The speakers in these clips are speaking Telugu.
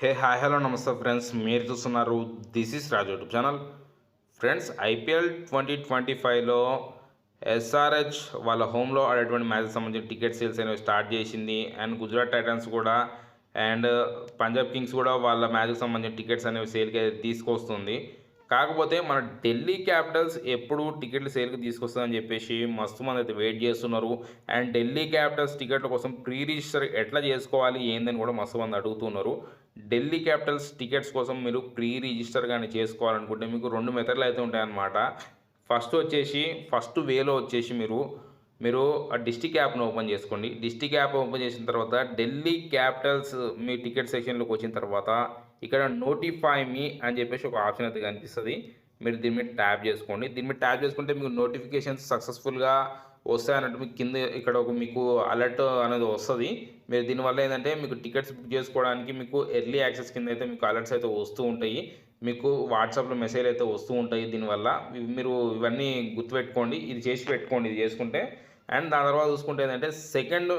హాయ్ హలో నమస్తే ఫ్రెండ్స్, మీరు చూస్తున్నారు this is Raju YouTube channel. Friends, IPL 2025లో ఎస్ఆర్హెచ్ వాళ్ళ హోమ్లో ఆడేటువంటి మ్యాచ్కి సంబంధించిన టికెట్ సేల్స్ అనేవి స్టార్ట్ చేసింది. అండ్ గుజరాత్ టైటన్స్ కూడా అండ్ పంజాబ్ కింగ్స్ కూడా వాళ్ళ మ్యాచ్కి సంబంధించిన టికెట్స్ అనేవి సేల్కి తీసుకొస్తుంది. కాకపోతే మన ఢిల్లీ క్యాపిటల్స్ ఎప్పుడు టికెట్లు సేల్కి తీసుకొస్తుందని చెప్పేసి మస్తు మంది అయితే వెయిట్ చేస్తున్నారు. అండ్ ఢిల్లీ క్యాపిటల్స్ టికెట్ల కోసం ప్రీ రిజిస్టర్ ఎట్లా చేసుకోవాలి ఏందని కూడా మస్తు మంది అడుగుతున్నారు. ఢిల్లీ క్యాపిటల్స్ టికెట్స్ కోసం మీరు ప్రీ రిజిస్టర్ కానీ చేసుకోవాలనుకుంటే మీకు రెండు మెథడ్లు అయితే ఉంటాయన్నమాట. ఫస్ట్ వేలో వచ్చేసి మీరు ఆ డిస్టిక్ యాప్ను ఓపెన్ చేసుకోండి. డిస్టిక్ యాప్ ఓపెన్ చేసిన తర్వాత ఢిల్లీ క్యాపిటల్స్ మీ టికెట్ సెక్షన్లోకి వచ్చిన తర్వాత ఇక్కడ నోటిఫై మీ అని చెప్పేసి ఒక ఆప్షన్ అయితే కనిపిస్తుంది. మీరు దీని మీద ట్యాప్ చేసుకోండి. దీని మీద ట్యాప్ చేసుకుంటే మీకు నోటిఫికేషన్స్ సక్సెస్ఫుల్గా వస్తాయన్నట్టు మీకు కింద ఇక్కడ మీకు అలర్ట్ అనేది వస్తుంది. మీరు దీనివల్ల ఏంటంటే మీకు టికెట్స్ బుక్ చేసుకోవడానికి మీకు ఎర్లీ యాక్సెస్ కింద అయితే మీకు అలర్ట్స్ అయితే వస్తూ ఉంటాయి. మీకు వాట్సాప్లో మెసేజ్ అయితే వస్తూ ఉంటాయి. దీనివల్ల మీరు ఇవన్నీ గుర్తుపెట్టుకోండి, ఇది చేసి పెట్టుకోండి, ఇది చేసుకుంటే. అండ్ దాని తర్వాత చూసుకుంటే ఏంటంటే సెకండ్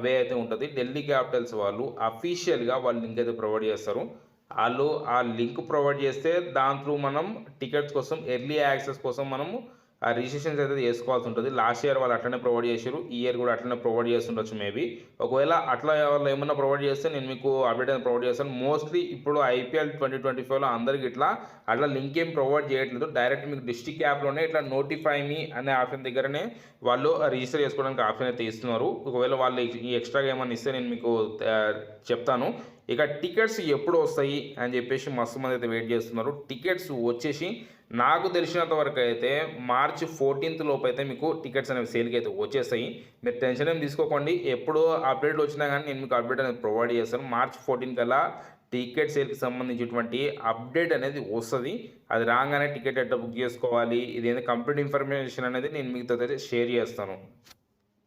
వే అయితే ఉంటుంది. ఢిల్లీ క్యాపిటల్స్ వాళ్ళు అఫీషియల్గా వాళ్ళు లింక్ అయితే ప్రొవైడ్ చేస్తారు. వాళ్ళు ఆ లింక్ ప్రొవైడ్ చేస్తే దాని త్రూ మనం టికెట్స్ కోసం ఎర్లీ యాక్సెస్ కోసం మనము ఆ రిజిస్ట్రేషన్స్ అయితే చేసుకోవాల్సి ఉంటుంది. లాస్ట్ ఇయర్ వాళ్ళు అట్లనే ప్రొవైడ్ చేశారు, ఈ ఇయర్ కూడా అట్లనే ప్రొవైడ్ చేస్తుండొచ్చు మేబీ. ఒకవేళ అట్లా వాళ్ళు ఏమన్నా ప్రొవైడ్ చేస్తే నేను మీకు అప్డేట్ అనేది ప్రొవైడ్ చేస్తాను. మోస్ట్లీ ఇప్పుడు ఐపీఎల్ 2025లో అందరికి అట్లా లింక్ ఏం ప్రొవైడ్ చేయట్లేదు. డైరెక్ట్ మీకు డిస్ట్రిక్ట్ యాప్లోనే ఇట్లా నోటిఫై మీ అనే ఆప్షన్ దగ్గరనే వాళ్ళు రిజిస్టర్ చేసుకోవడానికి ఆప్షన్ అయితే ఇస్తున్నారు. ఒకవేళ వాళ్ళు ఈ ఎక్స్ట్రాగా ఏమన్నా ఇస్తే నేను మీకు చెప్తాను. ఇక టికెట్స్ ఎప్పుడు వస్తాయి అని చెప్పేసి మస్తు మంది అయితే వెయిట్ చేస్తున్నారు. టికెట్స్ వచ్చేసి నాకు తెలిసినంత వరకు అయితే మార్చి 14th లోపు అయితే మీకు టికెట్స్ అనేవి సేల్కి అయితే వచ్చేస్తాయి. మీరు టెన్షన్ ఏం తీసుకోకండి, ఎప్పుడు అప్డేట్లు వచ్చినా కానీ నేను మీకు అప్డేట్ అనేది ప్రొవైడ్ చేస్తాను. మార్చి 14 కల్లా టికెట్ సేల్కి సంబంధించినటువంటి అప్డేట్ అనేది వస్తుంది. అది రాగానే టికెట్ ఎట్లా బుక్ చేసుకోవాలి, ఇది కంప్లీట్ ఇన్ఫర్మేషన్ అనేది నేను మీతో అయితే షేర్ చేస్తాను.